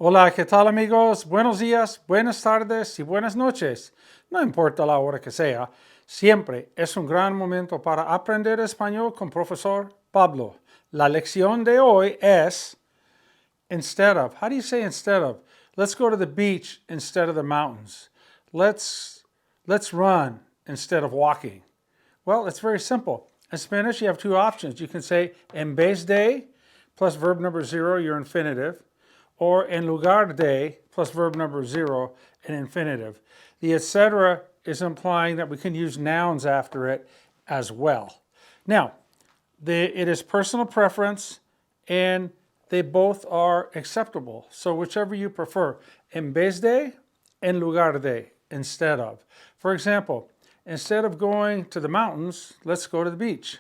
Hola, ¿qué tal amigos? Buenos días, buenas tardes y buenas noches. No importa la hora que sea, siempre es un gran momento para aprender español con Profesor Pablo. La lección de hoy es instead of. How do you say instead of? Let's go to the beach instead of the mountains. Let's run instead of walking. Well, it's very simple. In Spanish, you have two options. You can say en vez de plus verb number 0, your infinitive, or en lugar de plus verb number 0, an infinitive. The etc. is implying that we can use nouns after it as well. Now, it is personal preference and they both are acceptable. So whichever you prefer, en vez de, en lugar de, instead of. For example, instead of going to the mountains, let's go to the beach.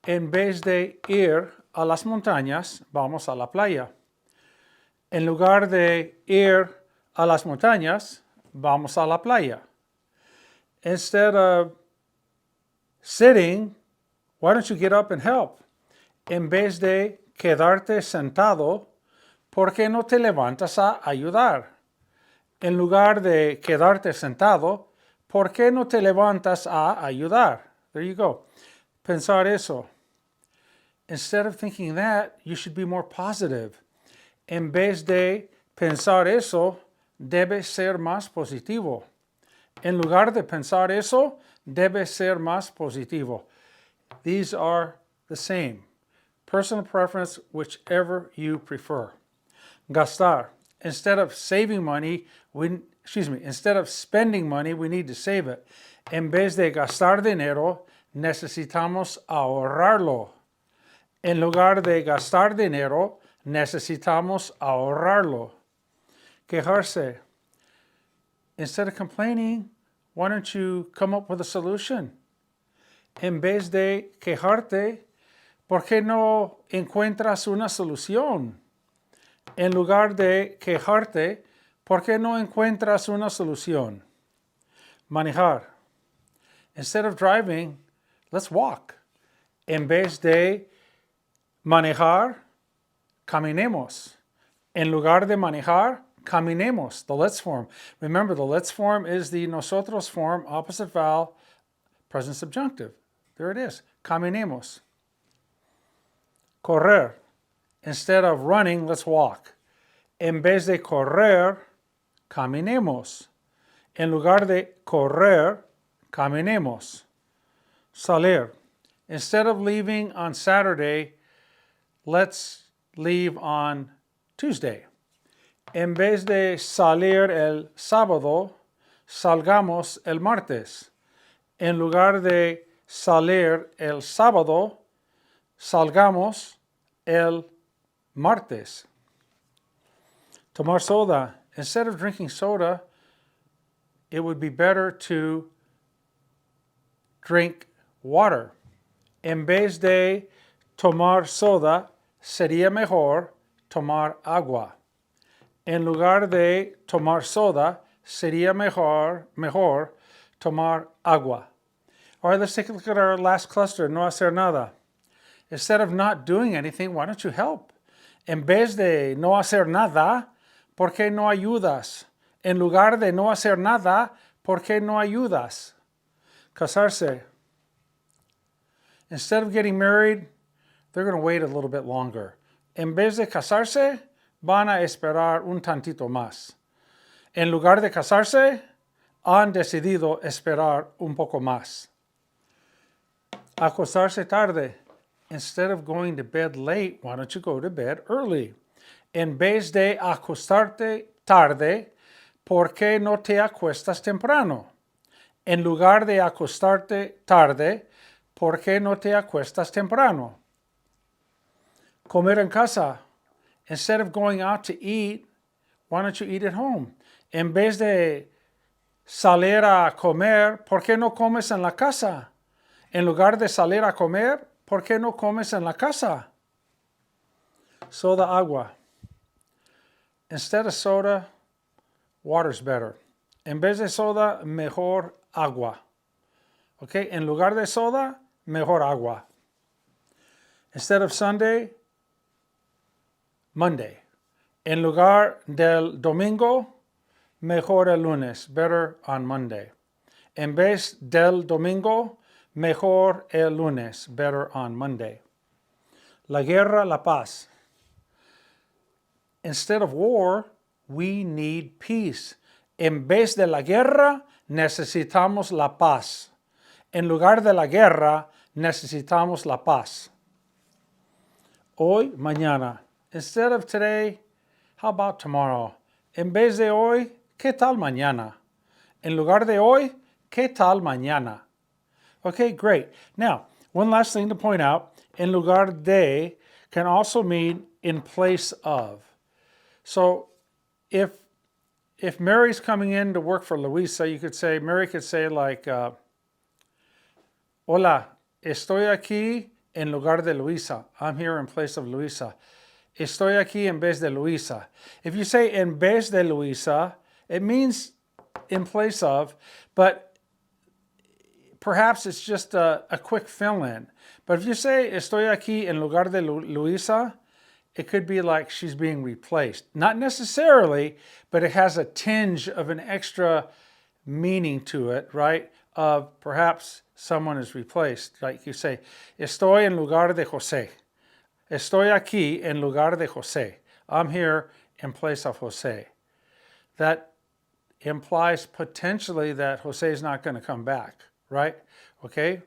En vez de ir a las montañas, vamos a la playa. En lugar de ir a las montañas, vamos a la playa. Instead of sitting, why don't you get up and help? En vez de quedarte sentado, ¿por qué no te levantas a ayudar? En lugar de quedarte sentado, ¿por qué no te levantas a ayudar? There you go. Pensar eso. Instead of thinking that, you should be more positive. En vez de pensar eso, debe ser más positivo. En lugar de pensar eso, debe ser más positivo. These are the same. Personal preference, whichever you prefer. Gastar. Instead of saving money, instead of spending money, we need to save it. En vez de gastar dinero, necesitamos ahorrarlo. En lugar de gastar dinero, necesitamos ahorrarlo. Quejarse. Instead of complaining, why don't you come up with a solution? En vez de quejarte, ¿por qué no encuentras una solución? En lugar de quejarte, ¿por qué no encuentras una solución? Manejar. Instead of driving, let's walk. En vez de manejar, caminemos. En lugar de manejar, caminemos, the let's form. Remember, the let's form is the nosotros form, opposite vowel, present subjunctive. There it is, caminemos. Correr. Instead of running, let's walk. En vez de correr, caminemos. En lugar de correr, caminemos. Salir. Instead of leaving on Saturday, let's leave on Tuesday. En vez de salir el sábado, salgamos el martes. En lugar de salir el sábado, salgamos el martes. Tomar soda. Instead of drinking soda, it would be better to drink water. En vez de tomar soda, sería mejor tomar agua. En lugar de tomar soda, sería mejor tomar agua. All right, let's take a look at our last cluster, no hacer nada. Instead of not doing anything, why don't you help? En vez de no hacer nada, ¿por qué no ayudas? En lugar de no hacer nada, ¿por qué no ayudas? Casarse. Instead of getting married, they're going to wait a little bit longer. En vez de casarse, van a esperar un tantito más. En lugar de casarse, han decidido esperar un poco más. Acostarse tarde. Instead of going to bed late, why don't you go to bed early? En vez de acostarte tarde, ¿por qué no te acuestas temprano? En lugar de acostarte tarde, ¿por qué no te acuestas temprano? Comer en casa. Instead of going out to eat, why don't you eat at home? En vez de salir a comer, ¿por qué no comes en la casa? En lugar de salir a comer, ¿por qué no comes en la casa? Soda, agua. Instead of soda, water's better. En vez de soda, mejor agua. Okay? En lugar de soda, mejor agua. Instead of Sunday, Monday. En lugar del domingo, mejor el lunes. Better on Monday. En vez del domingo, mejor el lunes. Better on Monday. La guerra, la paz. Instead of war, we need peace. En vez de la guerra, necesitamos la paz. En lugar de la guerra, necesitamos la paz. Hoy, mañana. Instead of today, how about tomorrow? En vez de hoy, ¿qué tal mañana? En lugar de hoy, ¿qué tal mañana? Okay, great. Now, one last thing to point out. En lugar de can also mean in place of. So, if Mary's coming in to work for Luisa, Mary could say like, hola, estoy aquí en lugar de Luisa. I'm here in place of Luisa. Estoy aquí en vez de Luisa. If you say en vez de Luisa, it means in place of, but perhaps it's just a quick fill-in. But if you say estoy aquí en lugar de Luisa, it could be like she's being replaced. Not necessarily, but it has a tinge of an extra meaning to it, right? Of perhaps someone is replaced. Like you say, estoy en lugar de José. Estoy aquí en lugar de José. I'm here in place of José. That implies potentially that José is not going to come back, right? Okay?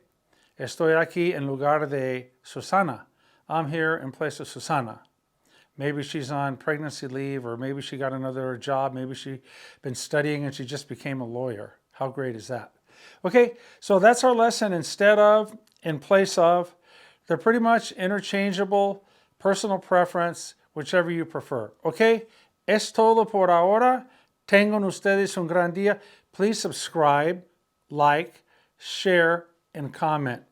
Estoy aquí en lugar de Susana. I'm here in place of Susana. Maybe she's on pregnancy leave, or maybe she got another job. Maybe she's been studying and she just became a lawyer. How great is that? Okay, so that's our lesson. Instead of, in place of. They're pretty much interchangeable, personal preference, whichever you prefer. Okay, es todo por ahora. Tengan ustedes un gran día. Please subscribe, like, share, and comment.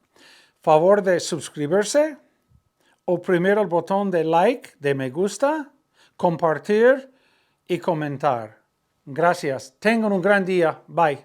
Favor de suscribirse, oprimir el botón de like, de me gusta, compartir y comentar. Gracias. Tengan un gran día. Bye.